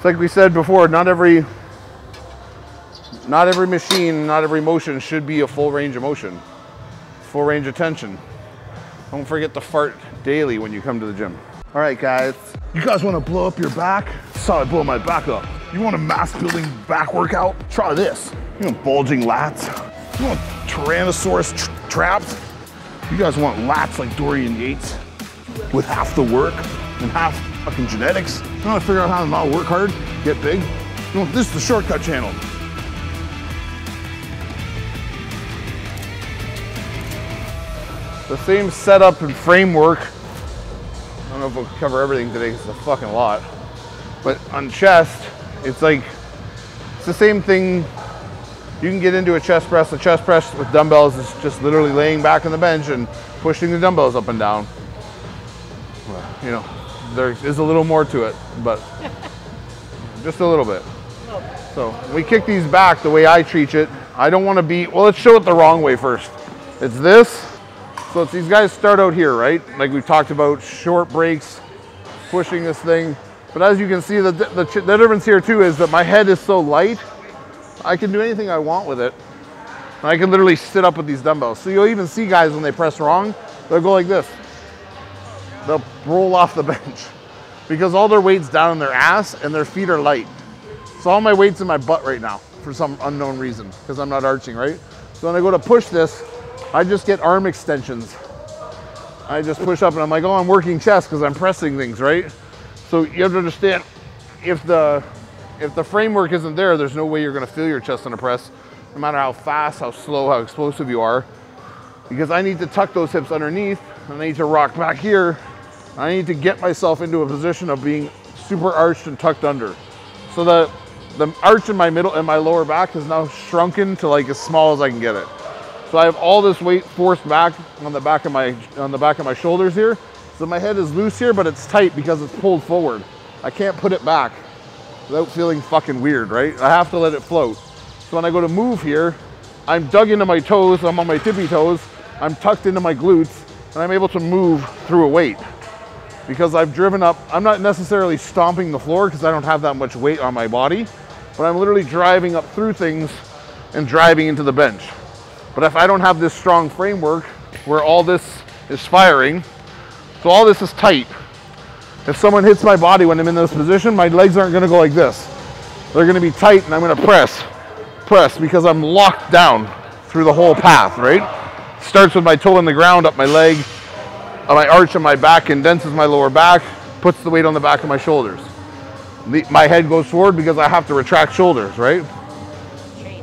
It's like we said before, not every machine, not every motion should be a full range of motion, full range of tension. Don't forget to fart daily when you come to the gym. All right, guys. You guys want to blow up your back? Saw I blow my back up. You want a mass building back workout? Try this. You want bulging lats? You want Tyrannosaurus traps? You guys want lats like Dorian Yates with half the work and half fucking genetics? You want to figure out how to not work hard, get big? You want, this is the shortcut channel. The same setup and framework. I don't know if we'll cover everything today, it's a fucking lot. But on chest, it's the same thing. You can get into a chest press. A chest press with dumbbells is just literally laying back on the bench and pushing the dumbbells up and down. Well, you know, there is a little more to it, but just a little bit. So we kick these back the way I teach it. I don't want to be, well, let's show it the wrong way first. It's this. So it's these guys start out here, right? Like we talked about, short breaks, pushing this thing. But as you can see, the difference here too is that my head is so light, I can do anything I want with it. And I can literally sit up with these dumbbells. So you'll even see guys when they press wrong, they'll go like this. They'll roll off the bench because all their weight's down in their ass and their feet are light. So all my weight's in my butt right now for some unknown reason because I'm not arching, right? So when I go to push this, I just get arm extensions. I just push up and I'm like, oh, I'm working chest because I'm pressing things, right? So you have to understand, if the framework isn't there, there's no way you're gonna feel your chest in a press, no matter how fast, how slow, how explosive you are, because I need to tuck those hips underneath, and I need to rock back here. I need to get myself into a position of being super arched and tucked under. So the arch in my middle and my lower back is now shrunken to like as small as I can get it. So I have all this weight forced back on the back of my shoulders here. So my head is loose here, but it's tight because it's pulled forward. I can't put it back without feeling fucking weird, right? I have to let it float. So when I go to move here, I'm dug into my toes, I'm on my tippy toes, I'm tucked into my glutes, and I'm able to move through a weight. Because I've driven up, I'm not necessarily stomping the floor because I don't have that much weight on my body, but I'm literally driving up through things and driving into the bench. But if I don't have this strong framework where all this is firing, so all this is tight. If someone hits my body when I'm in this position, my legs aren't gonna go like this. They're gonna be tight and I'm gonna press because I'm locked down through the whole path, right? Starts with my toe on the ground, up my leg, my arch on my back, condenses my lower back, puts the weight on the back of my shoulders. My head goes forward because I have to retract shoulders, right?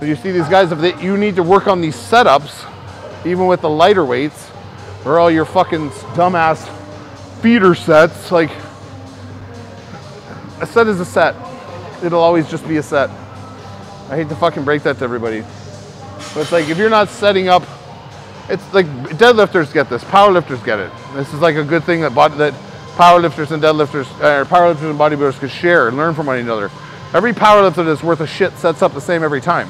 So you see these guys, you need to work on these setups, even with the lighter weights, or all your fucking dumbass feeder sets. Like, a set is a set. It'll always just be a set. I hate to fucking break that to everybody. But it's like, if you're not setting up, it's like deadlifters get this, powerlifters get it. This is like a good thing that powerlifters and deadlifters, or powerlifters and bodybuilders could share and learn from one another. Every powerlifter that's worth a shit sets up the same every time.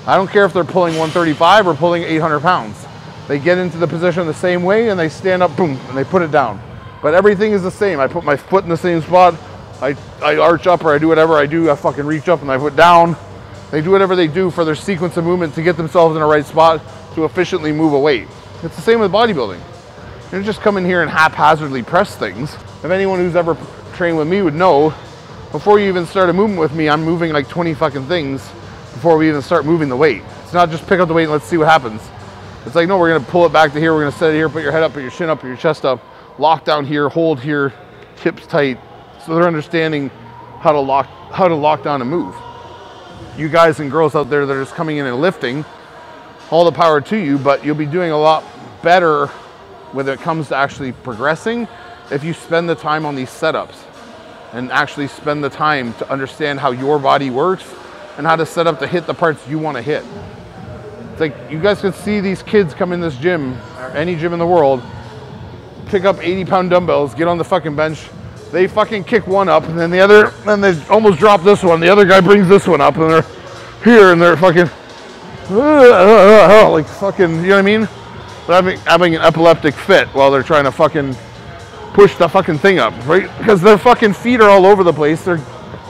I don't care if they're pulling 135 or pulling 800 pounds. They get into the position the same way and they stand up, boom, and they put it down. But everything is the same. I put my foot in the same spot. I arch up, or I do whatever I do. I fucking reach up and I put down. They do whatever they do for their sequence of movement to get themselves in the right spot to efficiently move a weight. It's the same with bodybuilding. You don't just come in here and haphazardly press things. If anyone who's ever trained with me would know, before you even start a movement with me, I'm moving like 20 fucking things before we even start moving the weight. It's not just pick up the weight and let's see what happens. It's like, no, we're gonna pull it back to here, we're gonna set it here, put your head up, put your chin up, put your chest up, lock down here, hold here, hips tight. So they're understanding how to lock down and move. You guys and girls out there that are just coming in and lifting, all the power to you, but you'll be doing a lot better when it comes to actually progressing if you spend the time on these setups and actually spend the time to understand how your body works and how to set up to hit the parts you want to hit. It's like, you guys can see these kids come in this gym, or any gym in the world, pick up 80-pound dumbbells, get on the fucking bench, they fucking kick one up, and then they almost drop this one, the other guy brings this one up, and they're here, and they're fucking, like fucking, you know what I mean? They're having an epileptic fit while they're trying to fucking push the fucking thing up, right? Because their fucking feet are all over the place. They're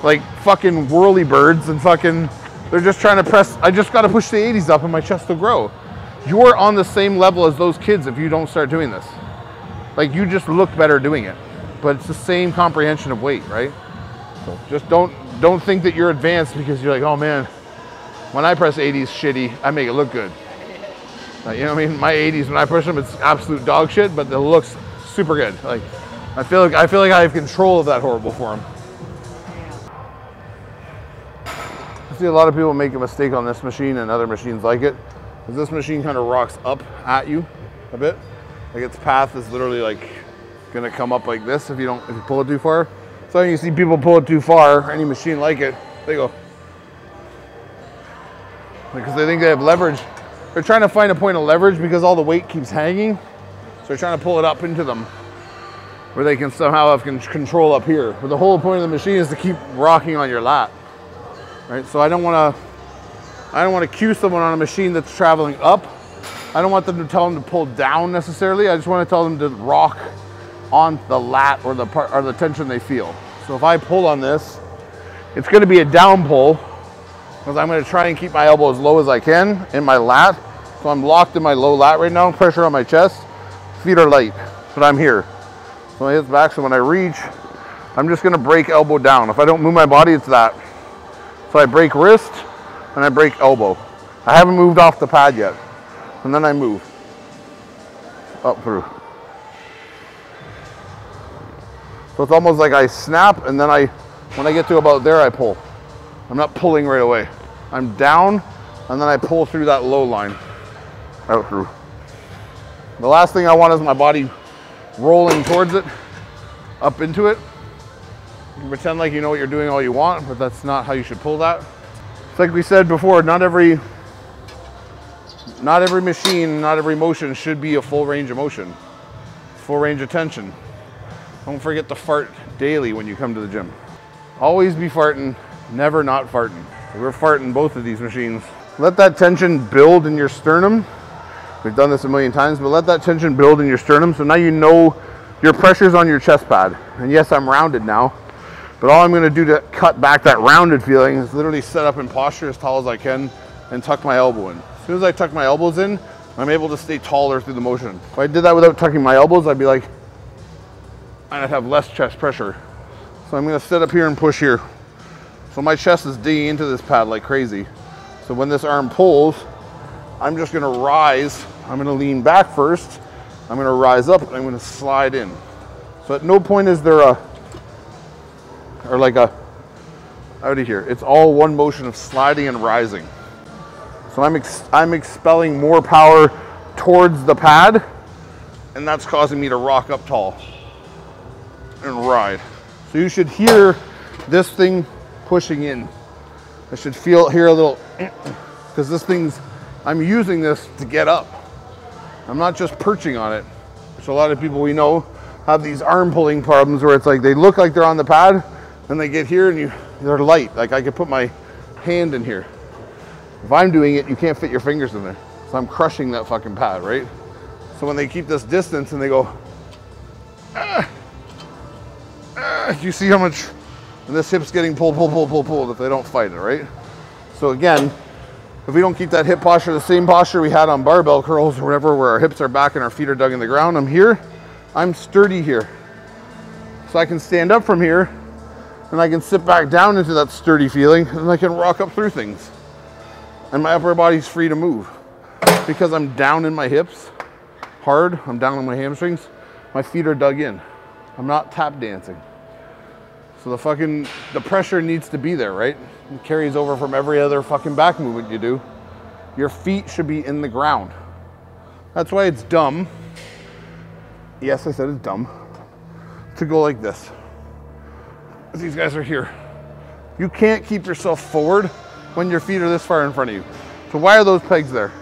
like fucking whirly birds and fucking, they're just trying to press, I just got to push the 80s up and my chest will grow. You're on the same level as those kids if you don't start doing this. Like, you just look better doing it, but it's the same comprehension of weight, right? So just don't think that you're advanced because you're like, oh man, when I press 80s shitty, I make it look good. You know what I mean? My 80s, when I push them, it's absolute dog shit, but it looks super good. Like, I feel like I have control of that horrible form. I see a lot of people make a mistake on this machine and other machines like it, because this machine kind of rocks up at you a bit. Like, its path is literally like gonna come up like this if you pull it too far. So you see people pull it too far, any machine like it, they go, because they think they have leverage. They're trying to find a point of leverage because all the weight keeps hanging. So they're trying to pull it up into them where they can somehow have control up here. But the whole point of the machine is to keep rocking on your lat, right? So I don't want to cue someone on a machine that's traveling up. I don't want them to tell them to pull down necessarily. I just want to tell them to rock on the lat or the tension they feel. So if I pull on this, it's going to be a down pull because I'm going to try and keep my elbow as low as I can in my lat. So I'm locked in my low lat right now, pressure on my chest, feet are light, but I'm here. So my hips back, so when I reach, I'm just going to break elbow down. If I don't move my body, it's that. So I break wrist and I break elbow. I haven't moved off the pad yet. And then I move up through. So it's almost like I snap, and then when I get to about there, I pull. I'm not pulling right away. I'm down, and then I pull through that low line, out through. The last thing I want is my body rolling towards it, up into it. You can pretend like you know what you're doing all you want, but that's not how you should pull that. It's like we said before, not every machine, not every motion should be a full range of motion, full range of tension. Don't forget to fart daily when you come to the gym. Always be farting, never not farting. We're farting both of these machines. Let that tension build in your sternum. We've done this a million times, but let that tension build in your sternum. So now you know your pressure's on your chest pad. And yes, I'm rounded now, but all I'm gonna do to cut back that rounded feeling is literally set up in posture as tall as I can and tuck my elbow in. As soon as I tuck my elbows in, I'm able to stay taller through the motion. If I did that without tucking my elbows, I'd be like, and I'd have less chest pressure. So I'm gonna sit up here and push here. So my chest is digging into this pad like crazy. So when this arm pulls, I'm just gonna rise. I'm gonna lean back first. I'm gonna rise up and I'm gonna slide in. So at no point is there out of here. It's all one motion of sliding and rising. So I'm expelling more power towards the pad, and that's causing me to rock up tall and ride. So you should hear this thing pushing in. I should hear a little, because I'm using this to get up. I'm not just perching on it. So a lot of people we know have these arm pulling problems where it's like they look like they're on the pad, and they get here and they're light. Like I could put my hand in here. If I'm doing it, you can't fit your fingers in there. So I'm crushing that fucking pad, right? So when they keep this distance and they go, you see how much, and this hip's getting pulled if they don't fight it, right? So again, if we don't keep that hip posture, the same posture we had on barbell curls or whatever, where our hips are back and our feet are dug in the ground, I'm here, I'm sturdy here. So I can stand up from here and I can sit back down into that sturdy feeling and I can rock up through things. And my upper body's free to move. Because I'm down in my hips, hard, I'm down on my hamstrings, my feet are dug in. I'm not tap dancing. So the pressure needs to be there, right? It carries over from every other fucking back movement you do. Your feet should be in the ground. That's why it's dumb. Yes, I said it's dumb. To go like this. These guys are here. You can't keep yourself forward when your feet are this far in front of you. So why are those pegs there?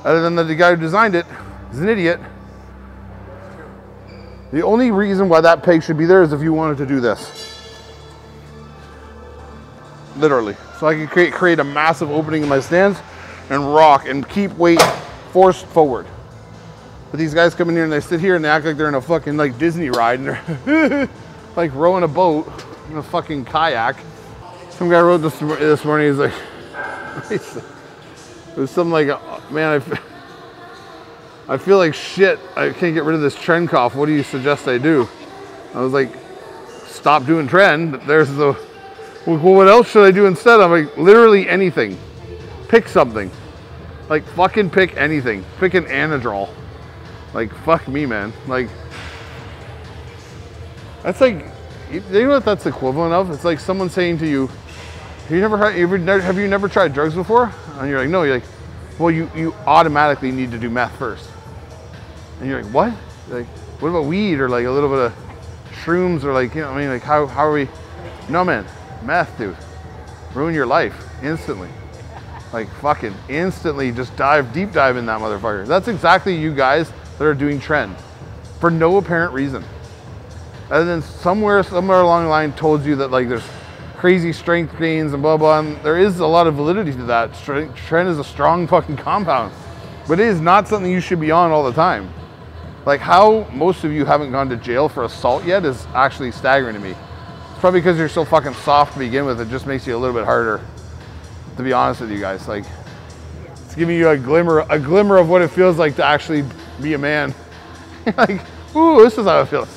Other than that the guy who designed it is an idiot. The only reason why that peg should be there is if you wanted to do this. Literally. So I can create a massive opening in my stance and rock and keep weight forced forward. But these guys come in here and they sit here and they act like they're in a fucking like Disney ride and they're like rowing a boat in a fucking kayak. Some guy wrote this morning, he's like, it was something like, man, I feel like shit. I can't get rid of this trend cough. What do you suggest I do? I was like, stop doing trend. There's the, well, what else should I do instead? I'm like, literally anything. Pick something. Like, fucking pick anything. Pick an Anadrol. Like, fuck me, man. Like, that's like, you know what that's equivalent of? It's like someone saying to you, have you never tried drugs before? And you're like, no. You're like, well, you automatically need to do meth first. And you're like, what? Like, what about weed or like a little bit of shrooms or like, you know what I mean? Like, how are we? No, man, meth, dude. Ruin your life instantly. Like, fucking instantly just deep dive in that motherfucker. That's exactly you guys that are doing trend for no apparent reason. Other than somewhere along the line told you that like there's crazy strength gains and blah, blah, and there is a lot of validity to that. Trend is a strong fucking compound, but it is not something you should be on all the time. Like how most of you haven't gone to jail for assault yet is actually staggering to me. It's probably because you're so fucking soft to begin with, it just makes you a little bit harder, to be honest with you guys. Like, it's giving you a glimmer of what it feels like to actually be a man. Like, ooh, this is how it feels.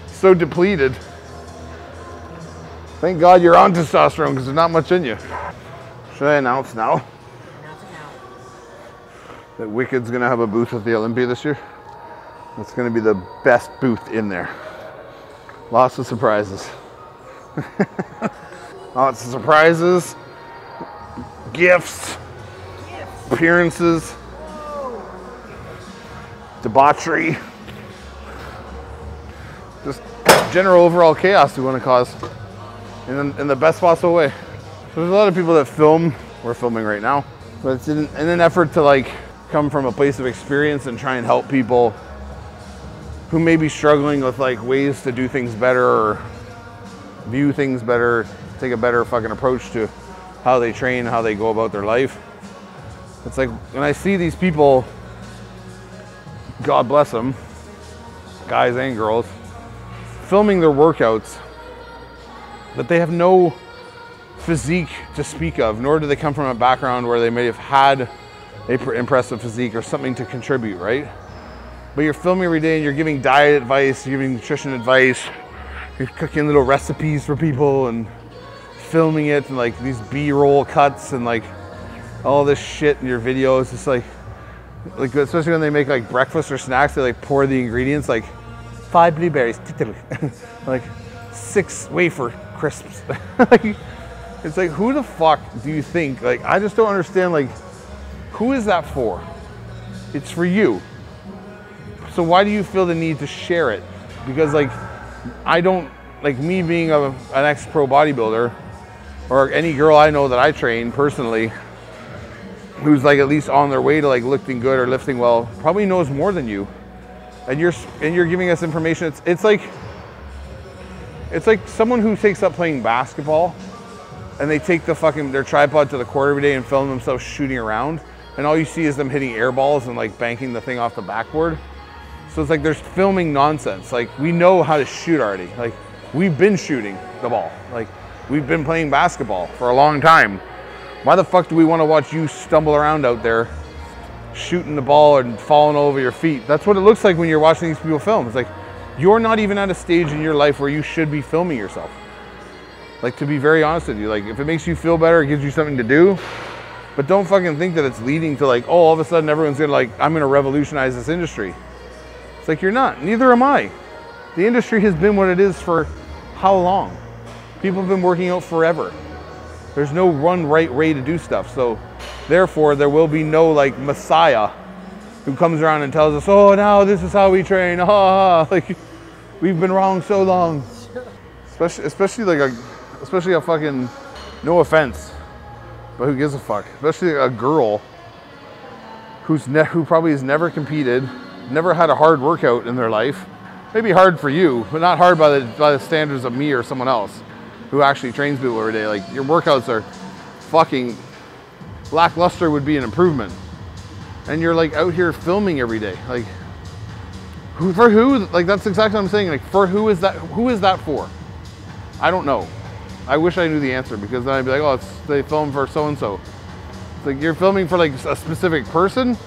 So depleted. Thank God you're on testosterone because there's not much in you. Should I announce now? Announce it now. That Wicked's gonna have a booth at the Olympia this year? It's gonna be the best booth in there. Lots of surprises. Lots of surprises, gifts, appearances, debauchery, just general overall chaos we want to cause in the best possible way. So there's a lot of people that film. We're filming right now, but it's in an effort to like come from a place of experience and try and help people who may be struggling with like ways to do things better or view things better, take a better fucking approach to how they train, how they go about their life. It's like when I see these people, God bless them, guys and girls, filming their workouts, that they have no physique to speak of, nor do they come from a background where they may have had an impressive physique or something to contribute, right? But you're filming every day and you're giving diet advice, you're giving nutrition advice, you're cooking little recipes for people and filming it and like these B-roll cuts and like all this shit in your videos. It's like especially when they make like breakfast or snacks, they like pour the ingredients like 5 blueberries, like 6 wafer crisps. Like, it's like, who the fuck do you think? Like, I just don't understand, like, who is that for? It's for you. So why do you feel the need to share it? Because like, I don't, like me being an ex-pro bodybuilder, or any girl I know that I train personally, who's like at least on their way to like lifting good or lifting well, probably knows more than you. And you're giving us information. It's like someone who takes up playing basketball and they take their tripod to the court every day and film themselves shooting around, and all you see is them hitting air balls and like banking the thing off the backboard. So it's like there's filming nonsense. Like, we know how to shoot already. Like, we've been shooting the ball. Like, we've been playing basketball for a long time. Why the fuck do we want to watch you stumble around out there shooting the ball and falling all over your feet? That's what it looks like when you're watching these people film. It's like, you're not even at a stage in your life where you should be filming yourself. Like, to be very honest with you, like, if it makes you feel better, it gives you something to do, but don't fucking think that it's leading to like, oh, all of a sudden everyone's gonna like, I'm gonna revolutionize this industry. It's like, you're not, neither am I. The industry has been what it is for how long? People have been working out forever. There's no one right way to do stuff. So therefore there will be no like messiah who comes around and tells us, oh, now this is how we train. Like, we've been wrong so long. Especially a fucking, no offense, but who gives a fuck? Especially a girl who probably has never competed, never had a hard workout in their life. Maybe hard for you, but not hard by the standards of me or someone else who actually trains people every day. Like, your workouts are fucking lackluster would be an improvement. And you're like out here filming every day. Like, for who? Like, that's exactly what I'm saying. Like, for who is that? Who is that for? I don't know. I wish I knew the answer, because then I'd be like, oh, they film for so-and-so. It's like you're filming for like a specific person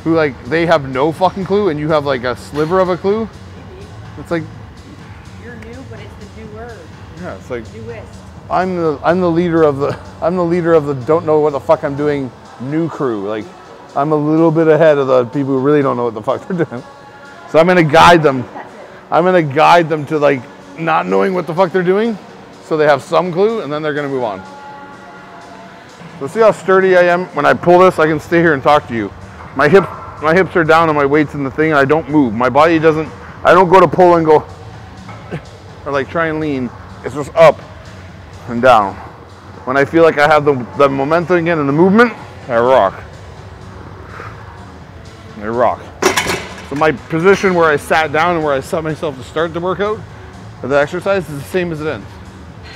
who like, they have no fucking clue and you have like a sliver of a clue. Maybe. It's like, you're new, but it's the doer. yeah, it's like, Newest. I'm the leader of the don't know what the fuck I'm doing new crew. Like, I'm a little bit ahead of the people who really don't know what the fuck they're doing. So I'm gonna guide them. I'm gonna guide them to like not knowing what the fuck they're doing, so they have some clue, and then they're gonna move on. So see how sturdy I am? When I pull this, I can stay here and talk to you. My hips are down and my weight's in the thing, and I don't move. My body doesn't, I don't go to pull and go, or like try and lean. It's just up and down. When I feel like I have the momentum again and the movement, I rock. I rock. So my position where I sat down and where I set myself to start the workout, or the exercise, is the same as it ends.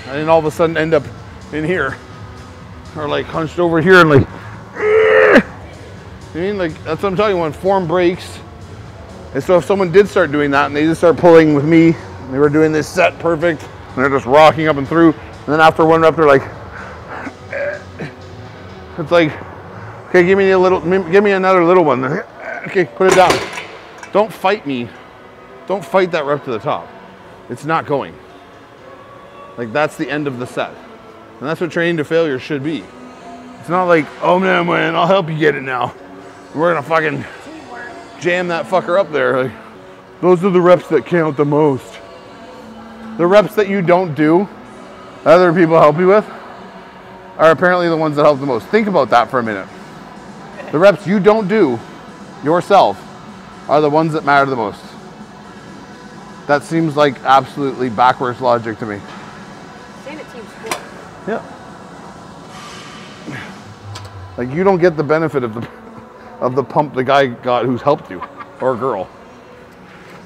I didn't all of a sudden end up in here, or like hunched over here and like, I mean, like, that's what I'm telling you, when form breaks. And so if someone did start doing that and they just start pulling with me, and they were doing this set perfect, and they're just rocking up and through, and then after one rep they're like, it's like, okay, give me another little one. Okay, put it down. Don't fight me. Don't fight that rep to the top. It's not going. Like, that's the end of the set. And that's what training to failure should be. It's not like, oh man, I'll help you get it now. We're gonna fucking jam that fucker up there. Like, those are the reps that count the most. The reps that you don't do, that other people help you with, are apparently the ones that help the most. Think about that for a minute. The reps you don't do yourself are the ones that matter the most. That seems like absolutely backwards logic to me. Same at team sport. Yeah. Like, you don't get the benefit of the pump the guy got who's helped you, or girl.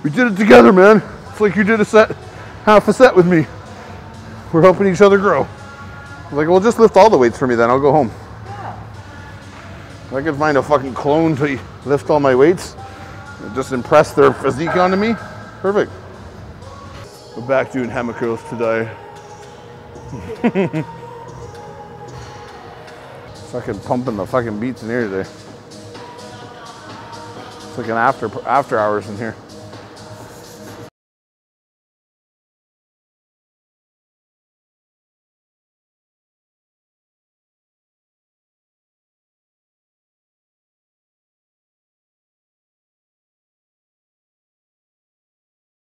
We did it together, man. It's like you did half a set with me. We're helping each other grow. I was like, well, just lift all the weights for me then, I'll go home. Yeah. If I could find a fucking clone to lift all my weights, and just impress their physique onto me, perfect. We're back doing hammer curls today. Fucking pumping the fucking beats in here today. It's like an after hours in here.